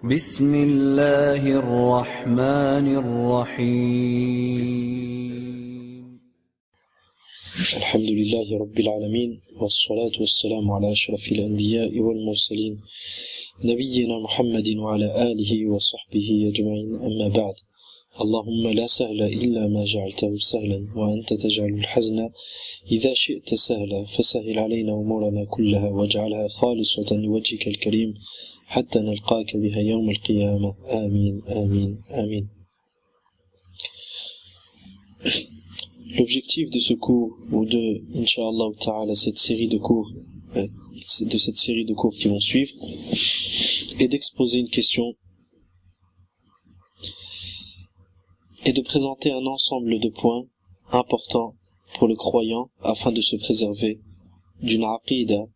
بسم الله الرحمن الرحيم الحمد لله رب العالمين والصلاة والسلام على أشرف الأنبياء والمرسلين نبينا محمد وعلى آله وصحبه أجمعين أما بعد اللهم لا سهل إلا ما جعلته سهلا وأنت تجعل الحزن إذا شئت سهلا فسهل علينا أمورنا كلها واجعلها خالصة لوجهك الكريم حتى نلقاك بها يوم القيامة آمين آمين آمين. L'objectif de ce cours, ou de, Inch'Allah Ta'ala, cette série de cours, qui vont suivre, est d'exposer une question et de présenter un ensemble de points importants pour le croyant afin de se préserver d'une aqida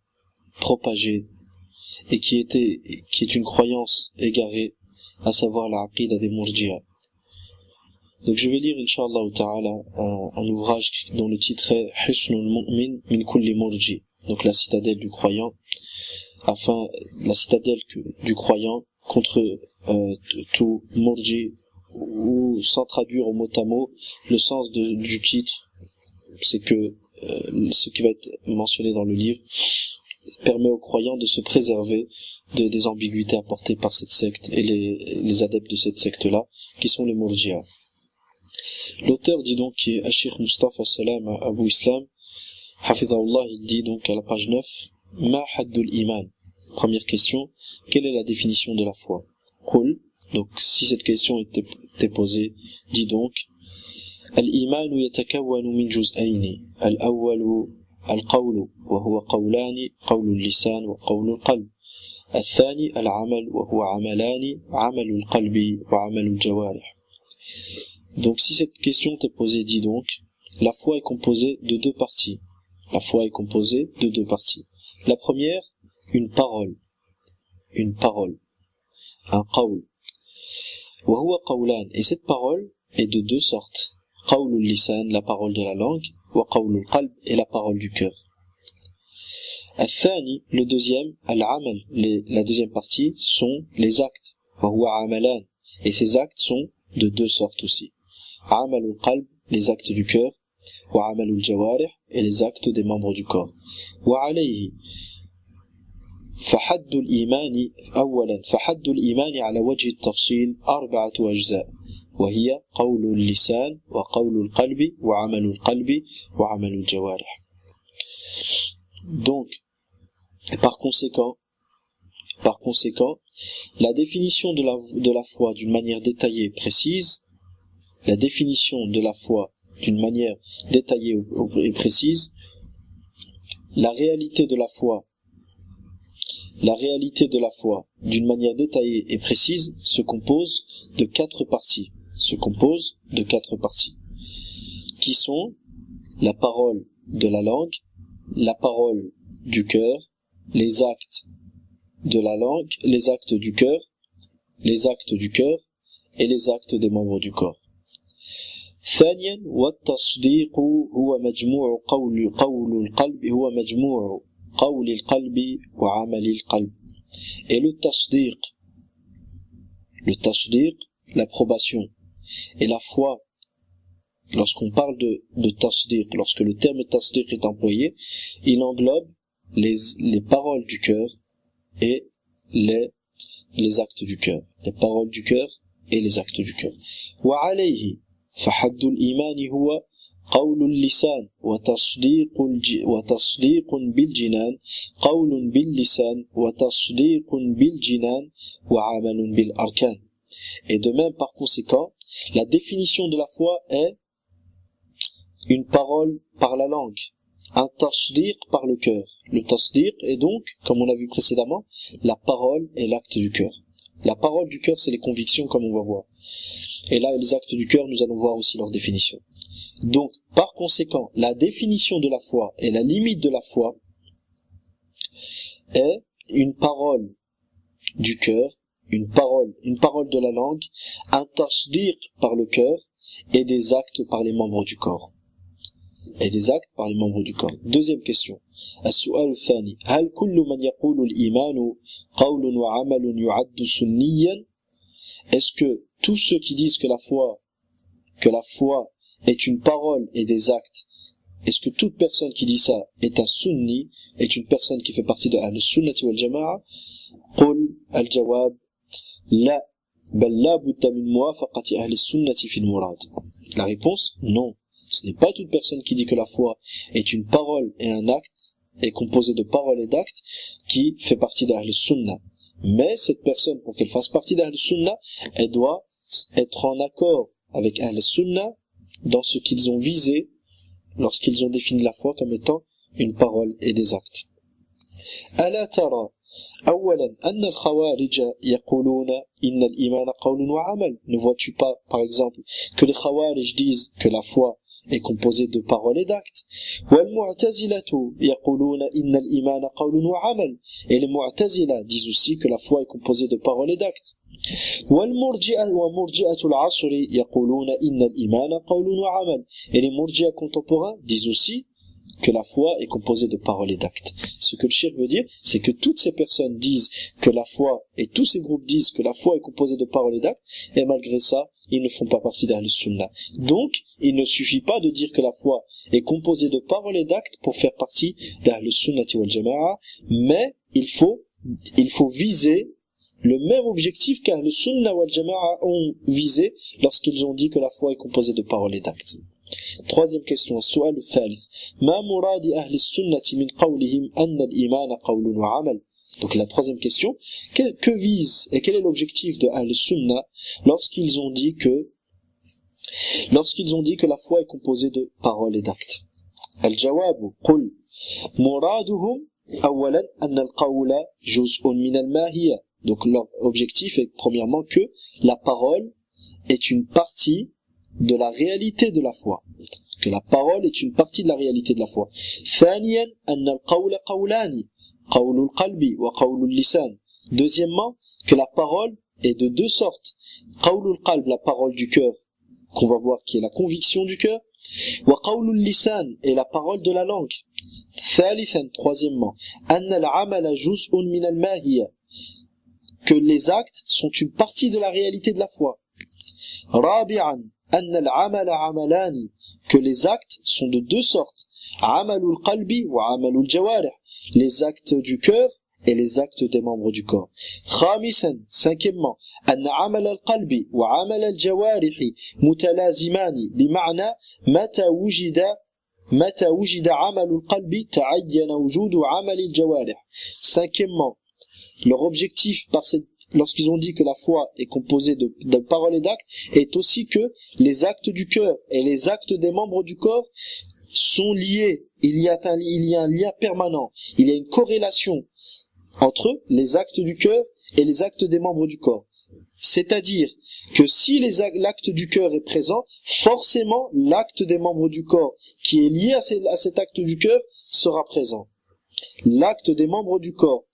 propagée et qui est une croyance égarée, à savoir la aqida des Murji'a. Donc je vais lire Inch'Allah Ta'ala un ouvrage dont le titre est Hisnul Mu'min min kulli murji, donc la citadelle du croyant, du croyant contre tout murji, ou sans traduire au mot à mot, le sens du titre, c'est que ce qui va être mentionné dans le livre permet aux croyants de se préserver des ambiguïtés apportées par cette secte et les adeptes de cette secte-là, qui sont les Murji'a. L'auteur dit donc, qui est Ashir Mustafa Salam Abu Islam, Hafidahullah, il dit donc à la page 9, Ma haddul iman. Première question, quelle est la définition de la foi? Qul, donc si cette question était posée, dit donc, Al-imanu yatakawwanu min juz'ayni, al-awwalu al-qawlu, wa huwa qawlani, qawlu al-lisan wa qawlu al-qalb. الثاني العمل وهو عملان عمل القلب وعمل الجوارح. Donc si cette question t'est posée, dis donc, la foi est composée de deux parties. La foi est composée de deux parties. La première, une parole, un qawl. Wa huwa qawlan, et cette parole est de deux sortes. Qawlul lisan, la parole de la langue, wa qawlul qalb, et la parole du cœur. Al-thani, le deuxième, al-amal, la deuxième partie, sont les actes. Wa huwa amalan, et ces actes sont de deux sortes aussi. Amalul qalb, les actes du cœur, wa amalul jawarih, et les actes des membres du corps. Wa alayhi, فحد الإيمان أولا فحد الإيمان على وجه التفصيل 4 أجزاء وهي قول اللسان وقول القلب وعمل القلب وعمل الجوارح. Donc, par conséquent, la définition de la foi d'une manière détaillée et précise, la réalité de la foi d'une manière détaillée et précise se compose de 4 parties. Qui sont la parole de la langue, la parole du cœur, les actes de la langue, les actes du cœur et les actes des membres du corps. ثانيا والتصديق هو مجموع قول القلب هو مجموع قول القلب وعمل القلب. Et le tasdiq, l'approbation, et la foi, lorsqu'on parle de tasdiq, lorsque le terme tasdiq est employé, il englobe les paroles du cœur et les actes du cœur. Les paroles du cœur et les actes du cœur. وعليه فحد الإيمان هو قول اللسان وتصديق بالجنان قول باللسان وتصديق بالجنان وعمل بالأركان. Et de même, par conséquent, la définition de la foi est une parole par la langue, un tasdiq par le cœur. Le tasdiq est donc, comme on a vu précédemment, la parole et l'acte du cœur. La parole du cœur, c'est les convictions, comme on va voir. Et là, les actes du cœur, nous allons voir aussi leur définition. Donc, par conséquent, la définition de la foi et la limite de la foi est une parole du cœur, une parole de la langue, un tasdiq par le cœur et des actes par les membres du corps. et des actes par les membres du corps. Deuxième question. السؤال الثاني هل كل من يقول الإيمان قول وعمل يعد سنيا؟ Est-ce que tous ceux qui disent que la foi est une parole et des actes, est-ce que toute personne qui dit ça est un sunni, est une personne qui fait partie de al-sunnati wal jama'a? قل الجواب لا بل لا بد من موافقة أهل السنة في المراد. La réponse, non. Ce n'est pas toute personne qui dit que la foi est une parole et un acte, est composée de paroles et d'actes, qui fait partie d'Ahl Sunnah. Mais cette personne, pour qu'elle fasse partie d'Ahl Sunnah, elle doit être en accord avec Ahl Sunnah dans ce qu'ils ont visé lorsqu'ils ont défini la foi comme étant une parole et des actes. ألا ترى أولا أن الخوارج يقولون إن الإيمان قول وعمل. Ne vois-tu pas, par exemple, que les Khawarij disent que la foi est composée de paroles et d'actes. والمعتزلة يقولون إن الإيمان قول وعمل. Et les Mu'tazila disent aussi que la foi est composée de paroles et d'actes. ومرجئة العصر يقولون إن الإيمان قول وعمل. Et les Murji'a contemporains disent aussi que la foi est composée de paroles et d'actes. Ce que le shirk veut dire, c'est que toutes ces personnes disent que la foi, et tous ces groupes disent que la foi est composée de paroles et d'actes, et malgré ça, ils ne font pas partie d'Ahl Sunnah. Donc, il ne suffit pas de dire que la foi est composée de paroles et d'actes pour faire partie d'Ahl Sunnati wal Jama'a, mais il faut viser le même objectif qu'Ahl Sunnah wal Jama'a ont visé lorsqu'ils ont dit que la foi est composée de paroles et d'actes. Troisième question, السؤال الثالث ما مراد أهل السنة من قولهم أن الإيمان قول وعمل. Donc la troisième question, que vise et quel est l'objectif de Ahl Sunnah lorsqu'ils ont dit que la foi est composée de paroles et d'actes. الجواب قل مرادهم أولا أن القول جزء من الماهية. Donc leur objectif est premièrement que la parole est une partie de la réalité de la foi, que la parole est une partie de la réalité de la foi. ثانيا أن القول قولان قول القلب وقول اللسان. Deuxièmement, que la parole est de deux sortes. قول القلب, la parole du cœur, qu'on va voir qui est la conviction du cœur, وقول اللسان, et la parole de la langue. ثالثا, troisièmement, أن العمل جزء من الماهية, que les actes sont une partie de la réalité de la foi. رابعا أن العمل عملان, que les actes sont de deux sortes. عمل القلب وعمل الجوارح, les actes du cœur et les actes des membres du corps. خامسا, cinquièmement, أن عمل القلب وعمل الجوارح متلازمان بمعنى متى وجد عمل القلب تعين وجود عمل الجوارح. Cinquièmement, leur objectif lorsqu'ils ont dit que la foi est composée de paroles et d'actes, est aussi que les actes du cœur et les actes des membres du corps sont liés. Il y a un lien permanent. Il y a une corrélation entre les actes du cœur et les actes des membres du corps. C'est-à-dire que si l'acte du cœur est présent, forcément l'acte des membres du corps qui est lié à cet acte du cœur sera présent. L'acte des membres du corps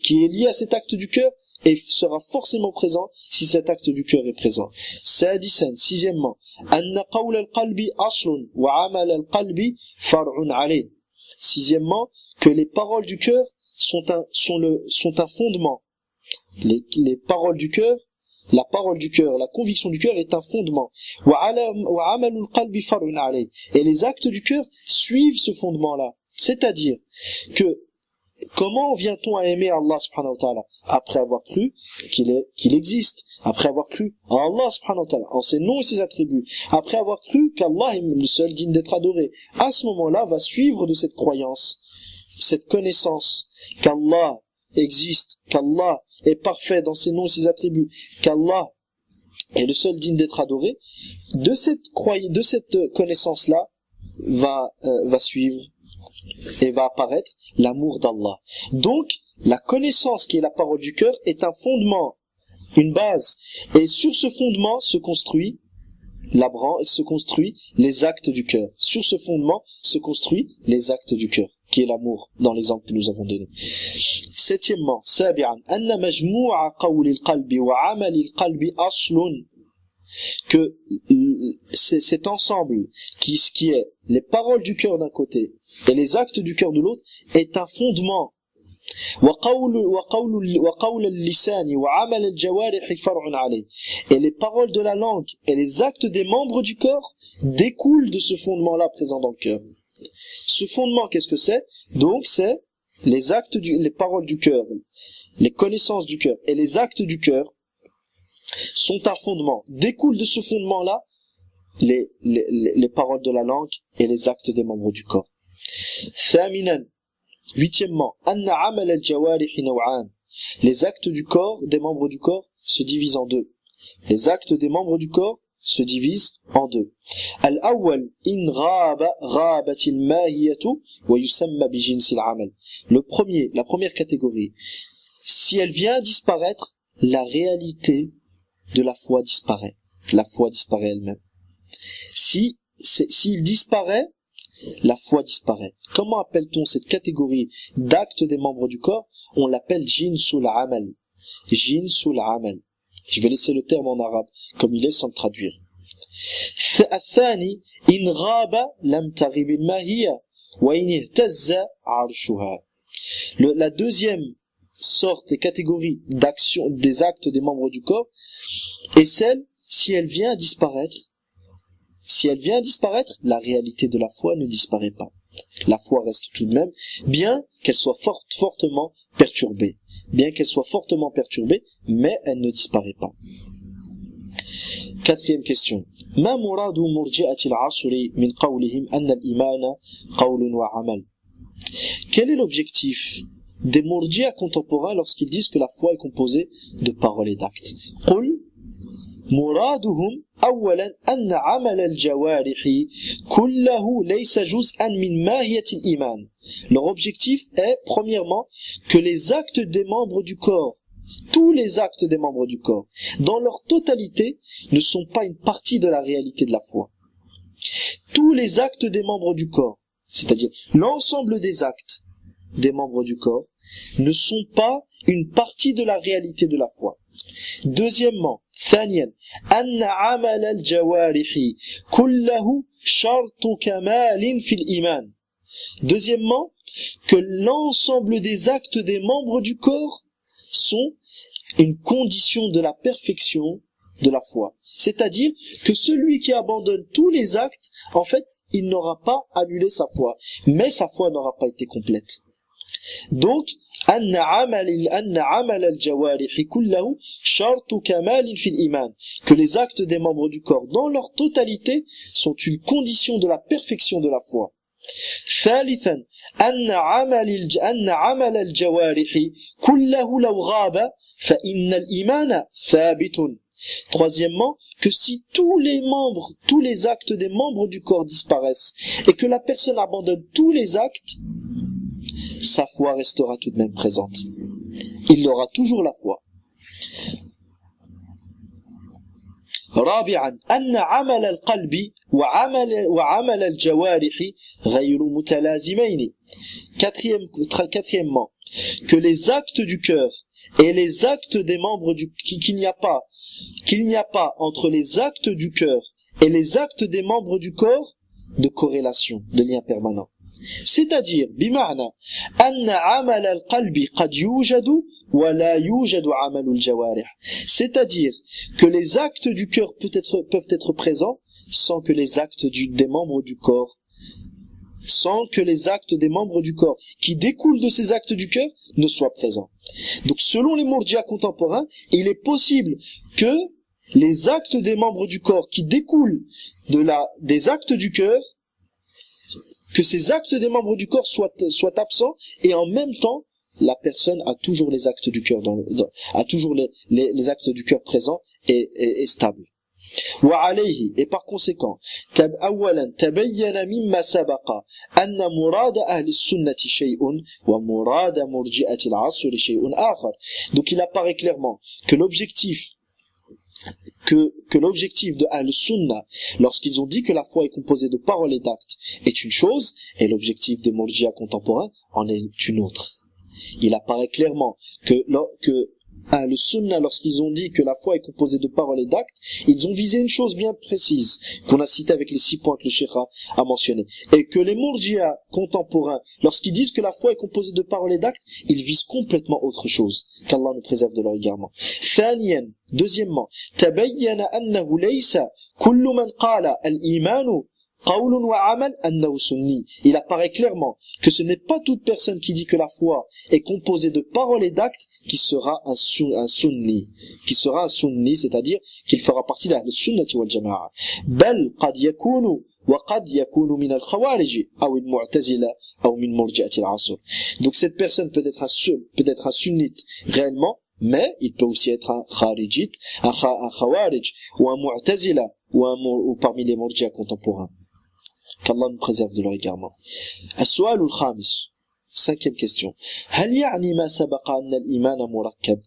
qui est lié à cet acte du cœur et sera forcément présent si cet acte du cœur est présent. Sixièmement, أن قول القلب أصل وعمل القلب فرع عليه. Sixièmement, que les paroles du cœur sont un fondement. Les paroles du cœur, la parole du cœur, la conviction du cœur est un fondement. وعمل القلب فرع عليه. Et les actes du cœur suivent ce fondement-là. C'est-à-dire que comment vient-on à aimer Allah subhanahu wa ta'ala? Après avoir cru qu'il existe, après avoir cru en Allah subhanahu wa ta'ala, en ses noms et ses attributs, après avoir cru qu'Allah est le seul digne d'être adoré. À ce moment-là, va suivre de cette croyance, cette connaissance qu'Allah existe, qu'Allah est parfait dans ses noms et ses attributs, qu'Allah est le seul digne d'être adoré. De cette connaissance-là va suivre et va apparaître l'amour d'Allah. Donc, la connaissance qui est la parole du cœur est un fondement, une base. Et sur ce fondement se construit les actes du cœur. Sur ce fondement se construit les actes du cœur, qui est l'amour, dans l'exemple que nous avons donné. Septièmement, سابعا أن مجموع قول القلب وعمل القلب أصل que cet ensemble qui est les paroles du cœur d'un côté et les actes du cœur de l'autre est un fondement. Et les paroles de la langue et les actes des membres du corps découlent de ce fondement-là présent dans le cœur. Ce fondement, qu'est-ce que c'est? Donc c'est les paroles du cœur, les connaissances du cœur et les actes du cœur sont un fondement. Découlent de ce fondement-là les paroles de la langue et les actes des membres du corps. Huitièmement, les actes du corps, des membres du corps, se divisent en deux. Les actes des membres du corps se divisent en deux. Al-awwal in ghabatil mahiyatu wa yusamma bi jinsil amal. La première catégorie, si elle vient disparaître, la réalité de la foi disparaît. La foi disparaît elle-même. S'il disparaît, la foi disparaît. Comment appelle-t-on cette catégorie d'actes des membres du corps? On l'appelle jinsul amal. Jinsul amal. Je vais laisser le terme en arabe comme il est sans le traduire. الثاني إن غاب لم تغب الماهية وإن اهتز عرشها. La deuxième sorte et catégorie d'action des actes des membres du corps est celle si elle vient à disparaître. Si elle vient à disparaître, la réalité de la foi ne disparaît pas. La foi reste tout de même, bien qu'elle soit fortement perturbée. Bien qu'elle soit fortement perturbée, mais elle ne disparaît pas. Quatrième question. ما مراد مرجئة العصر من قولهم أن الإيمان قول وعمل. Quel est l'objectif des murji'a contemporains lorsqu'ils disent que la foi est composée de paroles et d'actes? قل مرادهم أولا أن عمل الجوارح كله ليس جزءا من ماهية الإيمان. Leur objectif est, premièrement, que les actes des membres du corps, tous les actes des membres du corps, dans leur totalité, ne sont pas une partie de la réalité de la foi. Tous les actes des membres du corps, c'est-à-dire l'ensemble des actes des membres du corps, ne sont pas une partie de la réalité de la foi. Deuxièmement, ثانيا أن عمل الجوارح كله شرط كمال في الإيمان. Deuxièmement, que l'ensemble des actes des membres du corps sont une condition de la perfection de la foi. C'est-à-dire que celui qui abandonne tous les actes, en fait, il n'aura pas annulé sa foi, mais sa foi n'aura pas été complète. Donc, أن عمل الجوارح كله شرط كمال في الإيمان, que les actes des membres du corps dans leur totalité sont une condition de la perfection de la foi. ثالثا أن عمل الجوارح كله لو غاب فإن الإيمان ثابت. Troisièmement, que si tous les actes des membres du corps disparaissent et que la personne abandonne tous les actes, sa foi restera tout de même présente. Il aura toujours la foi. رابعا أن عمل القلب وعمل الجوارح غير متلازمين. Quatrièmement, que les actes du cœur et les actes des membres qu'il n'y a pas entre les actes du cœur et les actes des membres du corps de corrélation, de lien permanent. C'est-à-dire, بمعنى أن عمل القلب قد يوجد ولا يوجد عمل الجوارح. C'est-à-dire que les actes du cœur peuvent être présents sans que les actes des membres du corps, qui découlent de ces actes du cœur ne soient présents. Donc selon les murji'a contemporains, il est possible que les actes des membres du corps qui découlent des actes du cœur, que ces actes des membres du corps soient absents, et en même temps, la personne a toujours les actes du cœur a toujours les actes du cœur présents et stables. وعليه, et par conséquent, أولا تبين مما سبق أن مراد أهل السنة شيء ومراد مرجئة العصر شيء آخر. Donc il apparaît clairement que l'objectif de Ahl-Sunnah, lorsqu'ils ont dit que la foi est composée de paroles et d'actes, est une chose, et l'objectif des Murji'a contemporains en est une autre. Il apparaît clairement que le Sunna, lorsqu'ils ont dit que la foi est composée de paroles et d'actes, ils ont visé une chose bien précise, qu'on a citée avec les 6 points que le Cheikh a mentionnés. Et que les Murji'a contemporains, lorsqu'ils disent que la foi est composée de paroles et d'actes, ils visent complètement autre chose. Qu'Allah nous préserve de leur égarement. ثانيا, deuxièmement, تبين أنه ليس كل من قال الإيمان قول وعمل أنه سني. Il apparaît clairement que ce n'est pas toute personne qui dit que la foi est composée de paroles et d'actes qui sera un sunni, c'est-à-dire qu'il fera partie de la sunnati wal jama'a. بل قد يكون وقد يكون من الخوارج أو المعتزلة أو من مرجئة العصر. Donc cette personne peut être un sunnite réellement, mais il peut aussi être un kharijite, un khawarij ou un mu'tazila ou parmi les murji'a contemporains. Qu'Allah nous préserve de leur égarement. السؤال الخامس, 5e question. هل يعني ما سبق أن الإيمان مركب?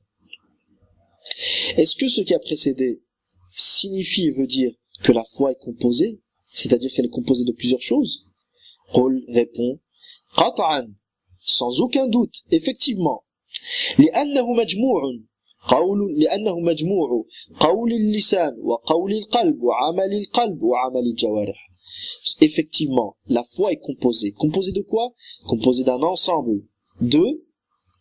Est-ce que ce qui a précédé signifie et veut dire que la foi est composée, c'est-à-dire qu'elle est composée de plusieurs choses? قل répond قطعا, sans aucun doute, effectivement. لأنه مجموع قول اللسان وقول القلب وعمل القلب وعمل الجوارح. Effectivement, la foi est composée. Composée de quoi? Composée d'un ensemble de,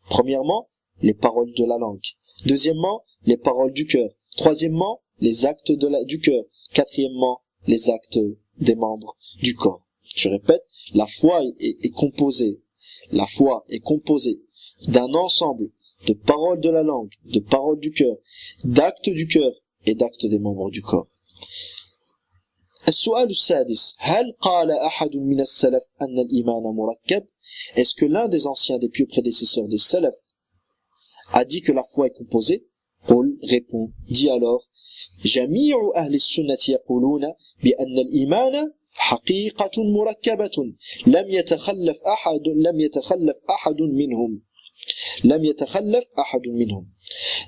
premièrement, les paroles de la langue. Deuxièmement, les paroles du cœur. Troisièmement, les actes du cœur. Quatrièmement, les actes des membres du corps. Je répète, la foi est composée. La foi est composée d'un ensemble de paroles de la langue, de paroles du cœur, d'actes du cœur et d'actes des membres du corps. السؤال السادس, هل قال أحد من السلف أن الإيمان مركب? Est-ce que l'un des anciens, des pieux prédécesseurs des salaf a dit que la foi est composée? قل répond, dit alors, جميع أهل السنة يقولون بأن الإيمان حقيقة مركبة لم يتخلف أحد منهم.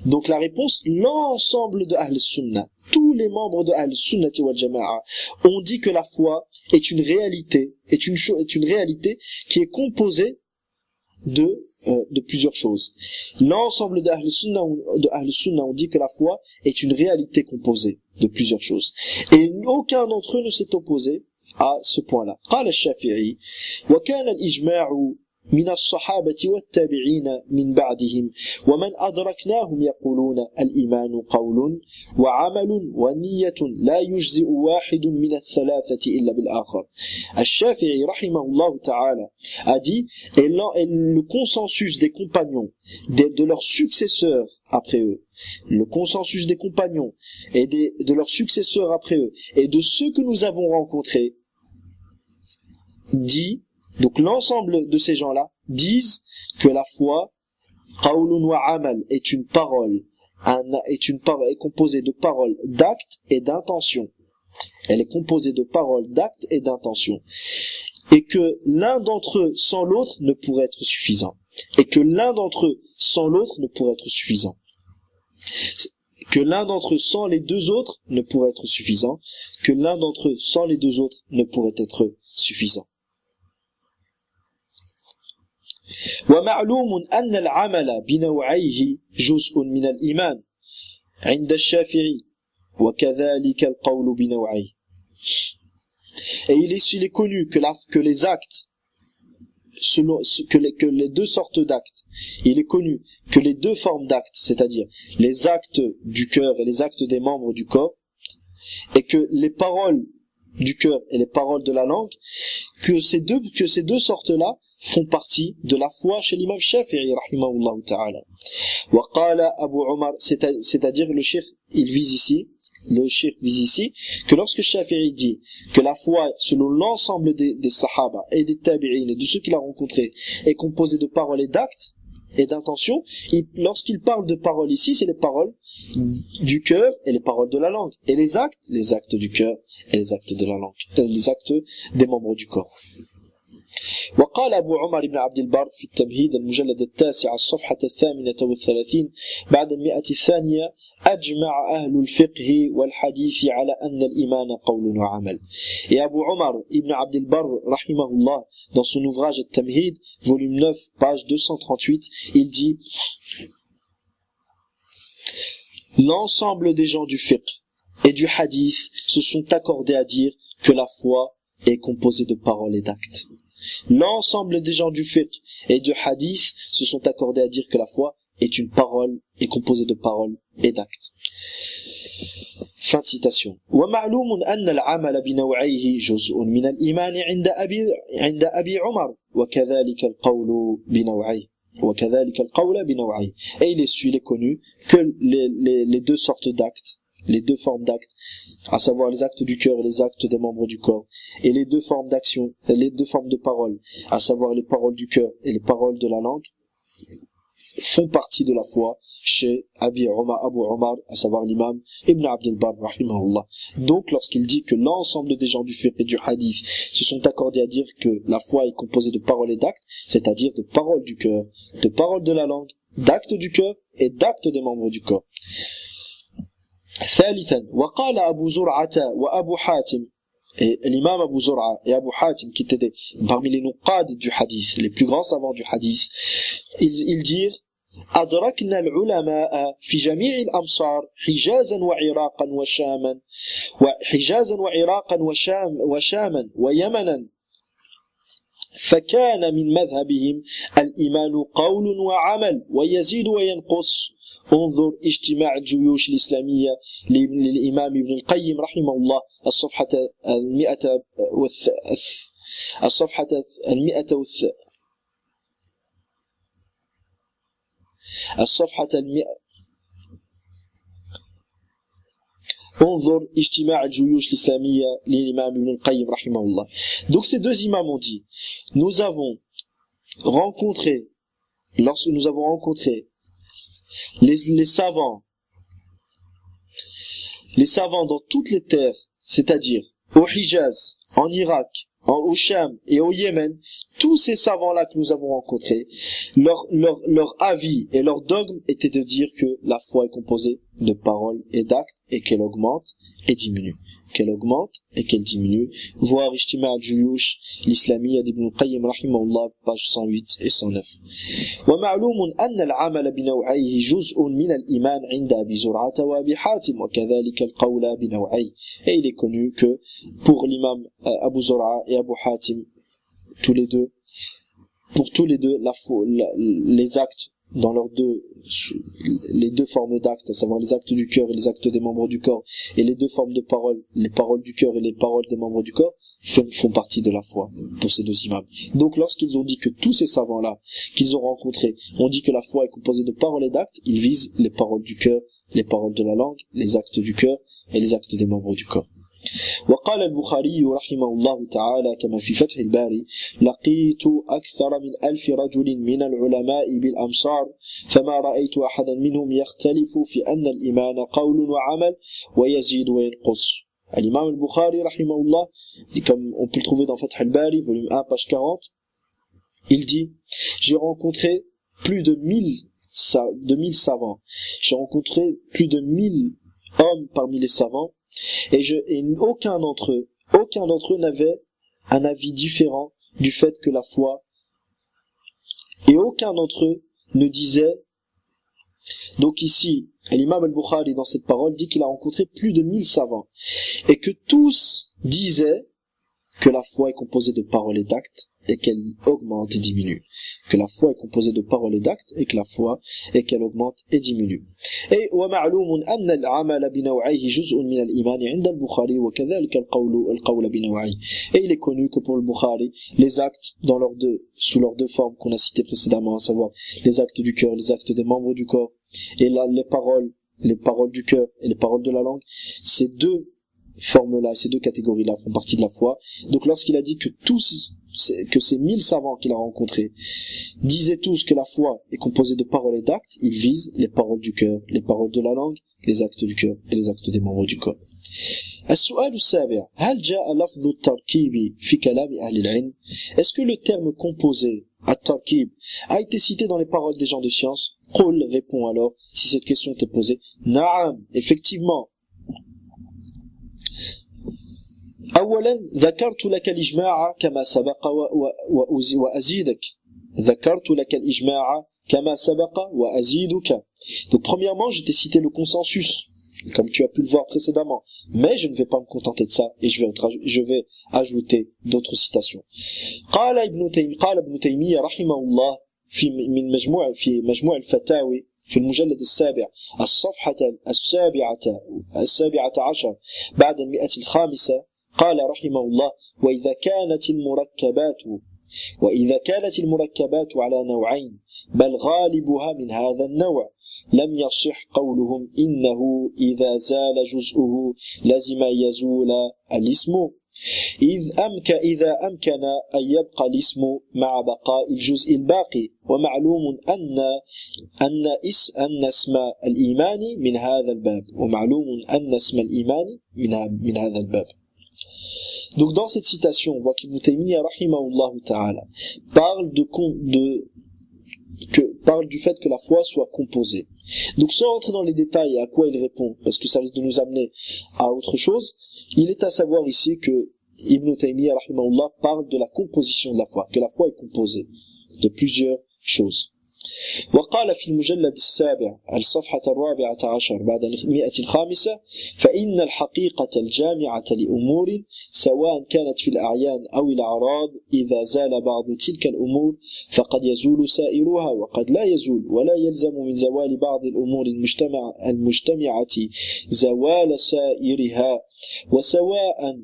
Donc la réponse, l'ensemble de Ahl Sunnah, tous les membres de Ahl Sunnah wal Jama'a ont dit que la foi est une réalité, est une réalité qui est composée de plusieurs choses. L'ensemble de Ahl Sunnah ont dit que la foi est une réalité composée de plusieurs choses. Et aucun d'entre eux ne s'est opposé à ce point-là. قال الشافعي وكان الإجماع من الصحابة والتابعين من بعدهم ومن أدركناهم يقولون الإيمان قول وعمل ونية لا يجزئ واحد من الثلاثة إلا بالآخر. الشافعي رحمه الله تعالى a dit, et le consensus des compagnons, de leurs successeurs après eux, le consensus des compagnons et de leurs successeurs après eux, et de ceux que nous avons rencontrés, dit, donc l'ensemble de ces gens-là disent que la foi, qawlun wa amal, est composée de paroles, d'actes et d'intentions. Elle est composée de paroles, d'actes et d'intentions. Et que l'un d'entre eux sans l'autre ne pourrait être suffisant. Que l'un d'entre eux sans les deux autres ne pourrait être suffisant. Que l'un d'entre eux sans les deux autres ne pourrait être suffisant. ومعلوم أن العمل بنوعيه جزء من الإيمان عند الشافعي وكذلك القول بنوعيه. Et il est connu que les actes, que les deux sortes d'actes, il est connu que les deux formes d'actes, c'est-à-dire les actes du cœur et les actes des membres du corps, et que les paroles du cœur et les paroles de la langue, que ces deux sortes-là font partie de la foi chez l'imam Shafi'i rahimahullah ta'ala. Wa qala Abu Omar, c'est-à-dire le cheikh vise ici que lorsque Shafi'i dit que la foi selon l'ensemble des sahaba et des tabi'in et de ceux qu'il a rencontrés est composée de paroles et d'actes et d'intentions, lorsqu'il parle de paroles ici, c'est les paroles du cœur et les paroles de la langue, et les actes du cœur et les actes de la langue, les actes des membres du corps. وقال أبو عمر بن عبد البر في التمهيد المجلد 9 الصفحة 38 بعد 100 أجمع أهل الفقه والحديث على أن الإيمان قول وعمل. Et Abu Omar ibn Abd al-Barr rahimahullah, dans son ouvrage At-Tamhid, volume 9, page 238, il dit l'ensemble des gens du fiqh et du hadith se sont accordés à dire que la foi est composée de paroles et d'actes. L'ensemble des gens du fiqh et du hadith se sont accordés à dire que la foi est une parole, est composée de paroles et d'actes. Fin de citation. ومعلوم أن العمل بنوعيه جزء من الإيمان عند أبي عمر وكذلك القول بنوعيه. Et il est connu que les deux sortes d'actes, les deux formes d'actes, à savoir les actes du cœur et les actes des membres du corps, et les deux formes d'action, les deux formes de paroles, à savoir les paroles du cœur et les paroles de la langue, font partie de la foi chez Abu Omar, à savoir l'imam Ibn Abdel Barr, rahimahullah. Donc, lorsqu'il dit que l'ensemble des gens du fiqh et du hadith se sont accordés à dire que la foi est composée de paroles et d'actes, c'est-à-dire de paroles du cœur, de paroles de la langue, d'actes du cœur et d'actes des membres du corps. ثالثا وقال أبو زرعة وأبو حاتم, et l'imam Abu Zur'a et Abu Hatim, qui étaient parmi les nuqad du hadith, les plus grands savants du hadith, ils dirent أدركنا العلماء في جميع الأمصار حجازا وعراقا وشاما ويمنا فكان من مذهبهم الإيمان قول وعمل ويزيد وينقص. انظر اجتماع الجيوش الإسلامية للإمام ابن القيم رحمه الله الصفحة 100 انظر اجتماع الجيوش الإسلامية للإمام ابن القيم رحمه الله. Donc ces deux imams ont dit, nous avons rencontré, lorsque nous avons rencontré les savants dans toutes les terres, c'est-à-dire au Hijaz, en Irak, au Sham et au Yémen, tous ces savants-là que nous avons rencontrés, leur avis et leur dogme était de dire que la foi est composée de paroles et d'actes et qu'elle augmente et diminue. Voir Ijtima' al-Juyush, l'Islamiyya d'Ibn al-Qayyim rahimahullah, page 108 et 109. ومعلوم أن العمل بنوعيه جزء من الإيمان عند أبي زرعة وأبي حاتم وكذلك القول بنوعيه. Et il est connu que pour l'imam Abu Zur'a et Abu Hatim, pour tous les deux, les actes dans les deux formes d'actes, à savoir les actes du cœur et les actes des membres du corps, et les deux formes de paroles, les paroles du cœur et les paroles des membres du corps, font partie de la foi pour ces deux imams. Donc lorsqu'ils ont dit que tous ces savants-là qu'ils ont rencontrés ont dit que la foi est composée de paroles et d'actes, ils visent les paroles du cœur, les paroles de la langue, les actes du cœur et les actes des membres du corps. وقال البخاري رحمه الله تعالى كما في فتح الباري لقيت أكثر من 1000 رجل من العلماء بالأمصار فما رأيت أحدا منهم يختلف في أن الإيمان قول وعمل ويزيد وينقص. L'imam al-Bukhari rahimahullah, comme on peut le trouver dans Fath al-Bari, volume 1, page 40, il dit, j'ai rencontré plus de 1000 savants, j'ai rencontré plus de 1000 hommes parmi les savants, et aucun d'entre eux n'avait un avis différent du fait que la foi, et aucun d'entre eux ne disait. Donc ici, l'imam al-Bukhari dans cette parole dit qu'il a rencontré plus de 1000 savants et que tous disaient que la foi est composée de paroles et d'actes et qu'elle augmente et diminue. Que la foi est composée de paroles et d'actes et qu'elle augmente et diminue. Et ومعلوم أن العمل بنوعيه جزء من الإيمان عند البخاري وكذلك القول بنوعيه. Et il est connu que pour le Bukhari, les actes sous leurs deux formes qu'on a citées précédemment, à savoir les actes du cœur, les actes des membres du corps, et les paroles du cœur et les paroles de la langue, ces deux formes-là, ces deux catégories-là font partie de la foi. Donc lorsqu'il a dit que ces 1000 savants qu'il a rencontrés disaient tous que la foi est composée de paroles et d'actes, ils visent les paroles du cœur, les paroles de la langue, les actes du cœur et les actes des membres du corps. السؤال السابع هل جاء لفظ التركيب في كلام أهل العلم? Est-ce que le terme composé, at-tarkib, a été cité dans les paroles des gens de science? Qul, répond alors, si cette question était posée, Na'am, effectivement. أولا ذكرت لك الإجماع كما سبق وأزيدك. ذكرت لك الإجماع كما سبق وأزيدك. Donc premièrement, je t'ai cité le consensus, comme tu as pu le voir précédemment, mais je ne vais pas me contenter de ça et je vais ajouter d'autres citations. قال ابن تيمية رحمه الله في مجموع الفتاوي في المجلد السابع الصفحة السابعة عشر بعد 105 قال رحمه الله وإذا كانت المركبات على نوعين بل غالبها من هذا النوع لم يصح قولهم إنه إذا زال جزءه لزم يزول الاسم إذا أمكن أن يبقى الاسم مع بقاء الجزء الباقي ومعلوم أن اسم الإيمان من هذا الباب من هذا الباب. Donc dans cette citation, on voit qu'Ibn Taymiyyah rahimahullah ta'ala parle du fait que la foi soit composée. Donc sans rentrer dans les détails à quoi il répond, parce que ça risque de nous amener à autre chose, il est à savoir ici que Ibn Taymiyyah rahimahullah parle de la composition de la foi, que la foi est composée de plusieurs choses. وقال في المجلد السابع الصفحة 14 بعد 105 فإن الحقيقة الجامعة لأمور سواء كانت في الأعيان أو الأعراض إذا زال بعض تلك الأمور فقد يزول سائرها وقد لا يزول ولا يلزم من زوال بعض الأمور المجتمعة زوال سائرها وسواء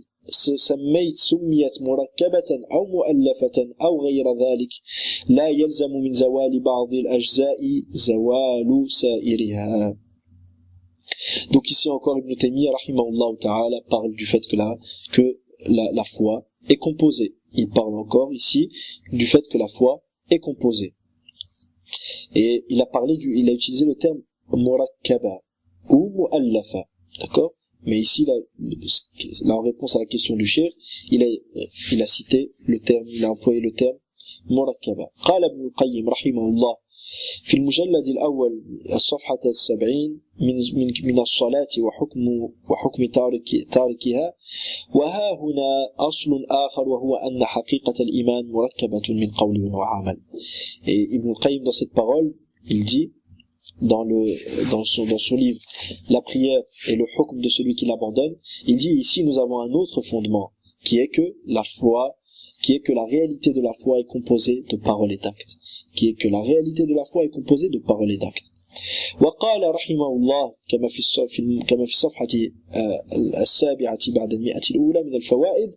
سميت مركبة أو مؤلفة أو غير ذلك لا يلزم من زوال بعض الأجزاء زوال سائرها. Donc ici encore Ibn Taymiyyah rahimahullah ta'ala parle du fait que la foi est composée. Il parle encore ici du fait que la foi est composée. Et il a utilisé le terme murakkaba ou mu'allafa. D'accord? Mais ici, là, en réponse à la question du cheikh, il a employé le terme murakkaba. قال ابن القيم رحمه الله في المجلد الأول الصفحة 70 من الصلاة وحكم تاركها وها هنا أصل آخر وهو أن حقيقة الإيمان مركبة من قول وعمل. Et Ibn al-Qayyim dans cette parole, il dit dans son livre La prière et le hukm de celui qui l'abandonne, il dit ici nous avons un autre fondement qui est que la réalité de la foi est composée de paroles et d'actes, وقال رحمه الله كما في الصفحة 7 بعد 100 الأولى من الفوائد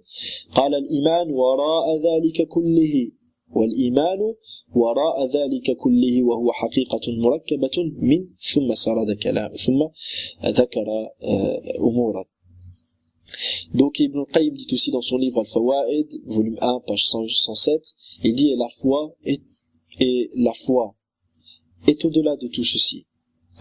قال الإيمان وراء ذلك كله والإيمان وراء ذلك كله وهو حقيقة مركبة من ثم ذكر أمورا. Donc Ibn al-Qayyim dit aussi dans son livre Al-Fawaid, volume 1, page 107, il dit la foi est au-delà de tout ceci.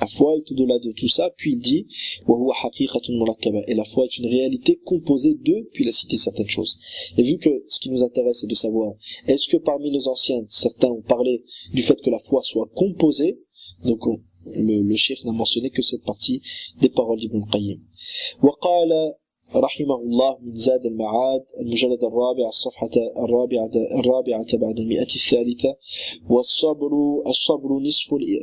La foi est au-delà de tout ça, puis il dit et la foi est une réalité composée de, puis il a cité certaines choses. Et vu que ce qui nous intéresse est de savoir, est-ce que parmi les anciens, certains ont parlé du fait que la foi soit composée, donc le cheikh n'a mentionné que cette partie des paroles d'Ibn al-Qayyim. وقال رحمه الله من زاد المعاد المجلد الرابع الصفحة الرابعة بعد 100 الثالثة والصبر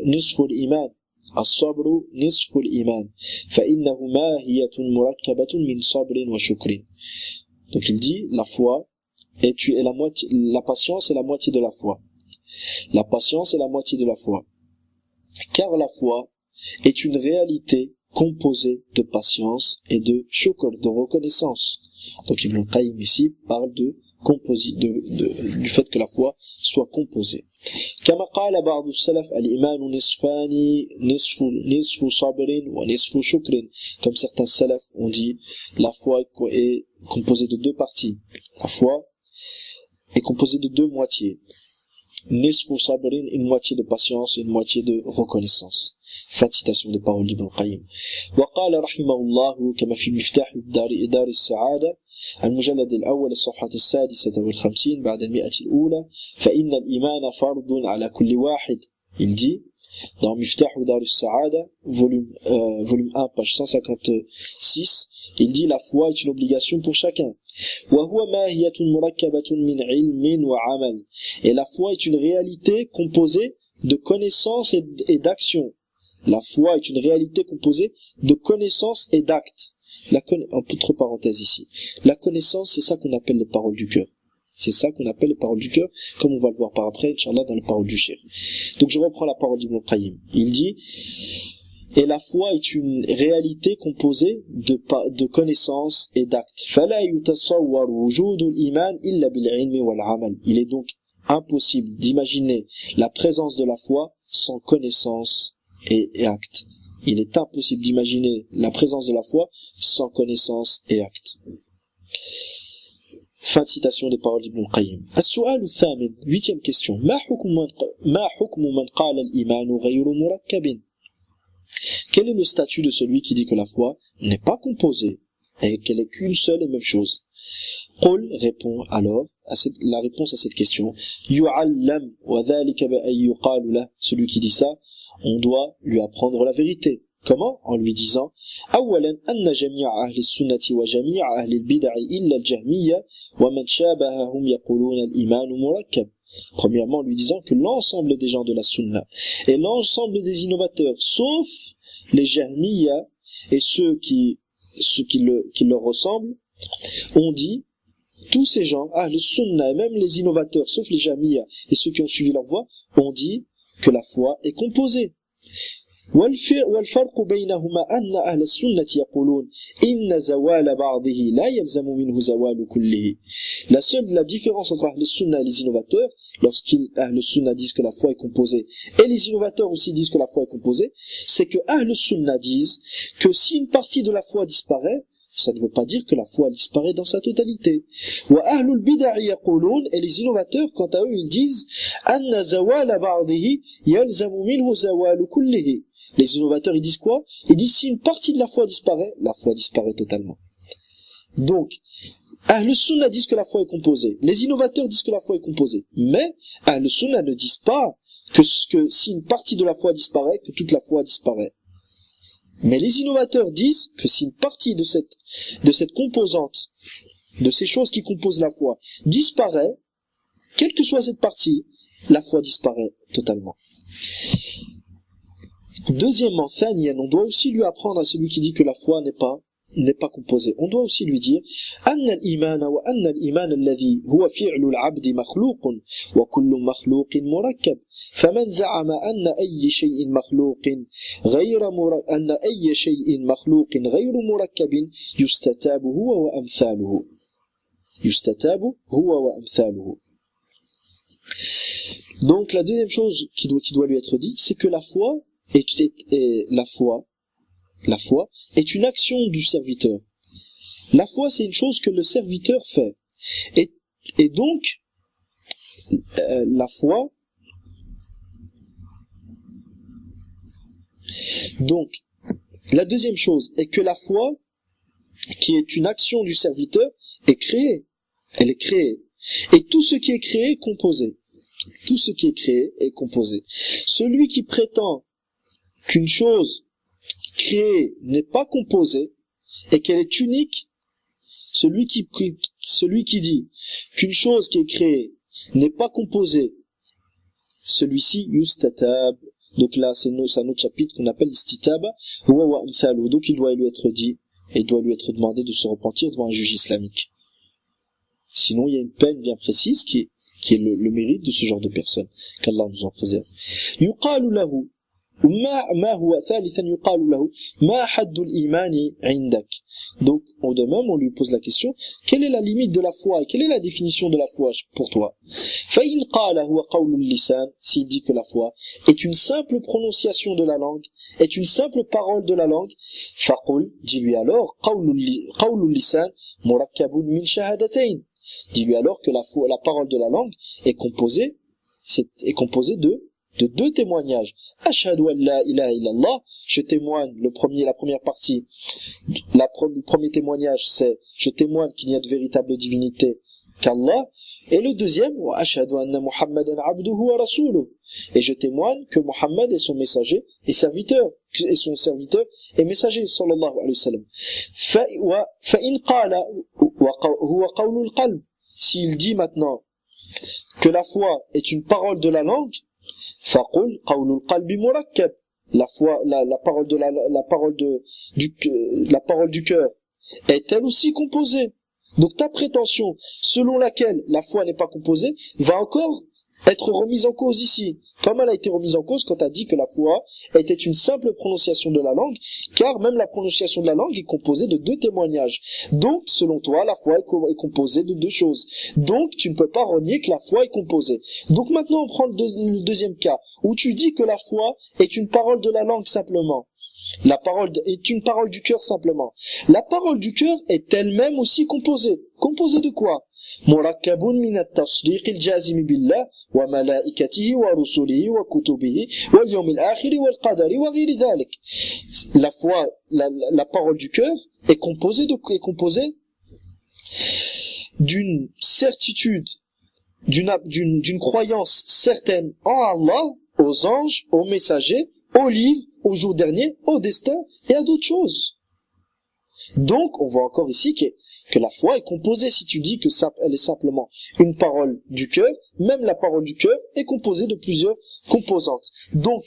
نصف الإيمان الصبر نصف الإيمان فإنه ماهية مركبة من صبر وشكر. Donc il dit la foi la patience est la moitié de la foi. La patience est la moitié de la foi. Car la foi est une réalité composée de patience et de shukr, de reconnaissance. Donc Ibn al-Qayyim ici parle du fait que la foi soit composée. كما قال بعض السلف الإيمان نصفان نصف صبر ونصف شكر. Comme certains salafs ont dit, la foi est composée de deux parties. La foi est composée de deux moitiés. Nisfu sabrin, une moitié de patience et une moitié de reconnaissance. Fin de citation des paroles d'Ibn al-Qayyim. وقال رحمه الله كما في مفتاح دار السعادة المجلد الأول الصفحة 56 بعد 100 الأولى فإن الإيمان فرض على كل واحد. Il dit dans Miftah Dar al-Sa'ada volume 1 page 156, il dit la foi est une obligation pour chacun. وهو ماهية مركبة من علم وعمل. Et la foi est une réalité composée de connaissance et d'action. La foi est une réalité composée de connaissance et d'actes. Entre parenthèses ici. La connaissance, c'est ça qu'on appelle les paroles du cœur. C'est ça qu'on appelle les paroles du cœur, comme on va le voir par après, Inch'Allah, dans les paroles du Cheikh. Donc je reprends la parole d'Ibn Qayyim. Il dit, et la foi est une réalité composée de connaissances et d'actes. Il est donc impossible d'imaginer la présence de la foi sans connaissance et actes. Il est impossible d'imaginer la présence de la foi sans connaissance et actes. Fin de citation des paroles d'Ibn Qayyim. السؤال الثامن, 8e question. ما حكم من قال الإيمان غير مركب? Quel est le statut de celui qui dit que la foi n'est pas composée et qu'elle est qu'une seule et même chose? Qul répond alors la réponse à cette question. يعلم وذلك بأن يقال له, celui qui dit ça, on doit lui apprendre la vérité. Comment? En lui disant أولا أن جميع أهل السنة وجميع أهل البدع إلا الجهمية ومن شابههم يقولون الإيمان مركب. Premièrement, en lui disant que l'ensemble des gens de la sunna et l'ensemble des innovateurs, sauf les jahmiya et ceux qui leur ressemblent, ont dit, tous ces gens, le sunna et même les innovateurs, sauf les jahmiya et ceux qui ont suivi leur voie, ont dit que la foi est composée. والفرق بينهما أن أهل السنة يقولون إن زوال بعضه لا يلزم منه زوال كله. La différence entre Ahl Sunna et les innovateurs, lorsqu'ils Ahl Sunna disent que la foi est composée et les innovateurs aussi disent que la foi est composée, c'est que Ahl Sunna disent que si une partie de la foi disparaît, ça ne veut pas dire que la foi disparaît dans sa totalité. وأهل البدع يقولون, et les innovateurs, quant à eux, ils disent أن زوال بعضه يلزم منه زوال كله. Les innovateurs, ils disent quoi? Ils disent si une partie de la foi disparaît totalement. Donc, Ahl Sunna disent que la foi est composée. Les innovateurs disent que la foi est composée. Mais Ahl Sunna ne disent pas que si une partie de la foi disparaît, que toute la foi disparaît. Mais les innovateurs disent que si une partie de cette composante, de ces choses qui composent la foi, disparaît, quelle que soit cette partie, la foi disparaît totalement. Deuxièmement, thaniyan, on doit aussi lui apprendre à celui qui dit que la foi n'est pas composée. On doit aussi lui dire أن الإيمان وأن الإيمان الذي هو فعل العبد مخلوق وكل مخلوق مركب فمن زعم أن أي شيء مخلوق غير مركب يستتاب هو وأمثاله. Donc la deuxième chose qui doit lui être dit, c'est que la foi est une action du serviteur. La foi, c'est une chose que le serviteur fait. Et donc, la foi, donc, la deuxième chose est que la foi, qui est une action du serviteur, est créée. Elle est créée. Et tout ce qui est créé est composé. Tout ce qui est créé est composé. Celui qui prétend qu'une chose créée n'est pas composée et qu'elle est unique, celui qui dit qu'une chose qui est créée n'est pas composée, celui-ci yustatab. Donc là c'est un autre chapitre qu'on appelle istitaba huwa wa amthalu. Donc il doit lui être dit et il doit lui être demandé de se repentir devant un juge islamique. Sinon il y a une peine bien précise qui est le mérite de ce genre de personne, qu'Allah nous en préserve. Yuqalu lahu ما هو ثالثا يقال له ما حد الإيمان عندك. Donc de même on lui pose la question, quelle est la limite de la foi et quelle est la définition de la foi pour toi? فإن قال هو قول اللسان, s'il dit que la foi est une simple prononciation de la langue, est une simple parole de la langue, فقل, dis-lui alors قول اللسان مركب من شهادتين, dis-lui alors que la parole de la langue est composée de deux témoignages. Ashhadu an la ilaha illallah, je témoigne, la première partie, le premier témoignage c'est, je témoigne qu'il n'y a de véritable divinité qu'Allah, et le deuxième, wa ashhadu anna Muhammadan abduhu wa rasuluhu, et je témoigne que Muhammad est son messager et serviteur, et messager, sallallahu alayhi wa sallam. Fa in qala huwa qawlul qalb, s'il dit maintenant que la foi est une parole de la langue, فقل قول القلب مركب. La foi, la parole de la parole du cœur est elle aussi composée. Donc ta prétention selon laquelle la foi n'est pas composée va encore être remise en cause ici. Comme elle a été remise en cause quand tu as dit que la foi était une simple prononciation de la langue, car même la prononciation de la langue est composée de 2 témoignages. Donc, selon toi, la foi est composée de 2 choses. Donc, tu ne peux pas renier que la foi est composée. Donc maintenant, on prend le deuxième cas, où tu dis que la foi est une parole de la langue simplement. La parole est une parole du cœur simplement. La parole du cœur est elle-même aussi composée. Composée de quoi? مركب من التصديق الجازم بالله وملائكته ورسله وكتبه واليوم الآخر والقدر وغير ذلك. La foi, la parole du cœur est composée d'une certitude, d'une croyance certaine en Allah, aux anges, aux messagers, aux livres, au jour dernier, au destin et à d'autres choses. Donc, on voit encore ici que la foi est composée. Si tu dis que elle est simplement une parole du cœur, même la parole du cœur est composée de plusieurs composantes. Donc,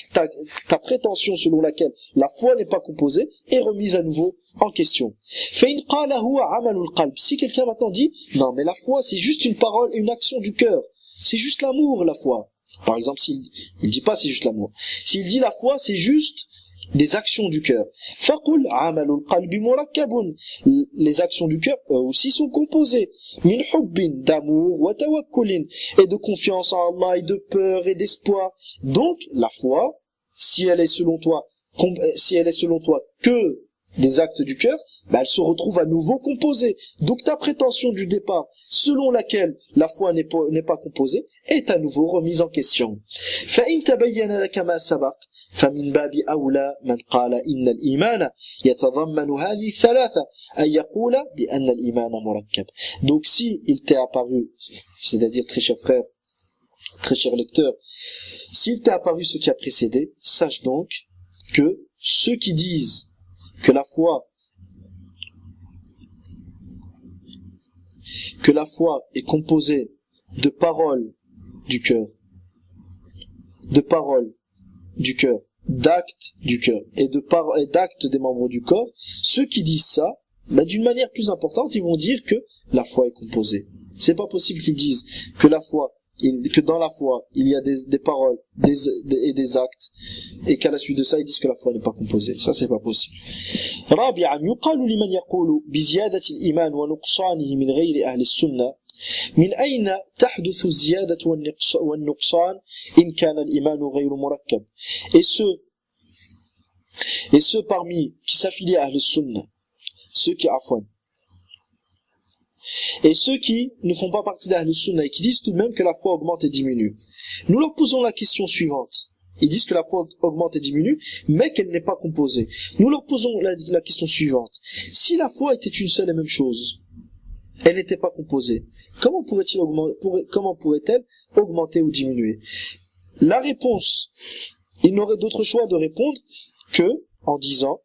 ta prétention selon laquelle la foi n'est pas composée est remise à nouveau en question. Si quelqu'un maintenant dit, non mais la foi c'est juste une parole, une action du cœur, c'est juste l'amour la foi. Par exemple, s'il dit pas c'est juste l'amour. S'il dit la foi c'est juste des actions du cœur. فَقُلْ عَمَلُ الْقَلْبِ مُرَكَّبٌ. Les actions du cœur eux aussi sont composées. مِنْ حُبٍّ d'amour وَتَوَكُّلٍ et de confiance en Allah et de peur et d'espoir. Donc la foi, si elle est selon toi que des actes du cœur, elle se retrouve à nouveau composée. Donc ta prétention du départ, selon laquelle la foi n'est pas composée, est à nouveau remise en question. فَإِنْ تَبَيَّنَ لَكَ مَا سَبَقَ فمن باب أولى من قال إن الإيمان يتضمن هذه الثلاثة أن يقول بأن الإيمان مركب. Donc si il t'est apparu, c'est-à-dire très cher frère, très cher lecteur, s'il t'est apparu ce qui a précédé, sache donc que ceux qui disent que la foi est composée de paroles du cœur, d'actes du cœur et d'actes des membres du corps, ceux qui disent ça, d'une manière plus importante, ils vont dire que la foi est composée. C'est pas possible qu'ils disent que dans la foi, il y a des paroles et des actes, et qu'à la suite de ça, ils disent que la foi n'est pas composée. Ça, c'est pas possible. رابعا يقال لمن يقول بزيادة الإيمان ونقصانه من غير أهل السنة من أين تحدث الزيادة والنقصان إن كان الإيمان غير مركب. Et ceux parmi qui s'affilient à Ahl-Sunnah, et ceux qui ne font pas partie d'Ahl-Sunnah et qui disent tout de même que la foi augmente et diminue. Nous leur posons la question suivante. Ils disent que la foi augmente et diminue, mais qu'elle n'est pas composée. Nous leur posons la question suivante. Si la foi était une seule et même chose, elle n'était pas composée, comment pourrait-elle augmenter ou diminuer? La réponse, il n'aurait d'autre choix de répondre que en disant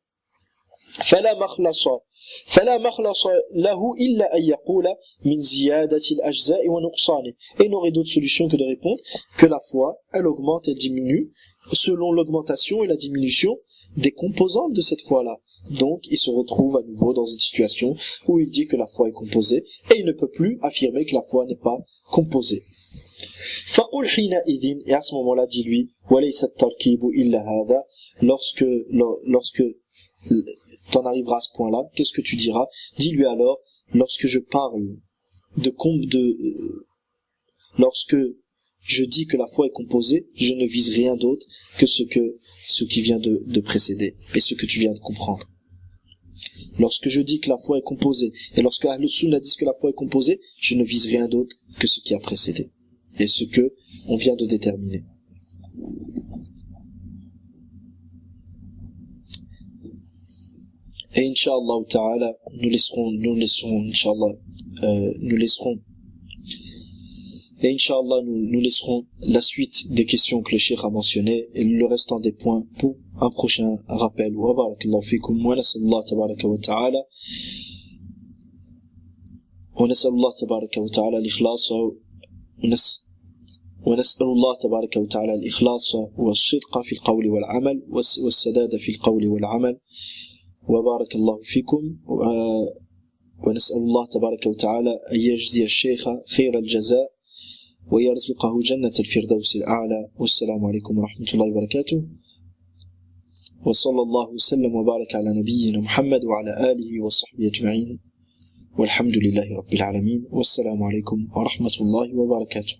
فلا مخلص له إلا أن يقول من زيادة الأجزاء ونقصانه. Et il n'aurait d'autre solution que de répondre que la foi, elle augmente et diminue selon l'augmentation et la diminution des composantes de cette foi-là. Donc, il se retrouve à nouveau dans une situation où il dit que la foi est composée et il ne peut plus affirmer que la foi n'est pas composée. فقل حينئذ, et à ce moment-là, dis-lui وليس التركيب إلا هذا. Lorsque t'en arriveras à ce point-là, qu'est-ce que tu diras? Dis-lui alors, lorsque je parle lorsque je dis que la foi est composée, je ne vise rien d'autre que ce qui vient de précéder et ce que tu viens de comprendre. Lorsque je dis que la foi est composée et lorsque Ahl-Sunnah dit que la foi est composée, je ne vise rien d'autre que ce qui a précédé et ce que on vient de déterminer. Et Inch'Allah ta'ala, nous laisserons la suite des questions que le cheikh a mentionnées et le restant des points pour un prochain rappel. Wa barakallahu fikum wa nasallallahu tabaraka wa ta'ala l'ikhlas ونسأل الله تبارك وتعالى الإخلاص والصدق في القول والعمل والسداد في القول والعمل. وبارك الله فيكم. ونسأل الله تبارك وتعالى أن يجزي الشيخ خير الجزاء ويرزقه جنة الفردوس الأعلى. والسلام عليكم ورحمة الله وبركاته. وصلى الله وسلم وبارك على نبينا محمد وعلى آله وصحبه أجمعين، والحمد لله رب العالمين. والسلام عليكم ورحمة الله وبركاته.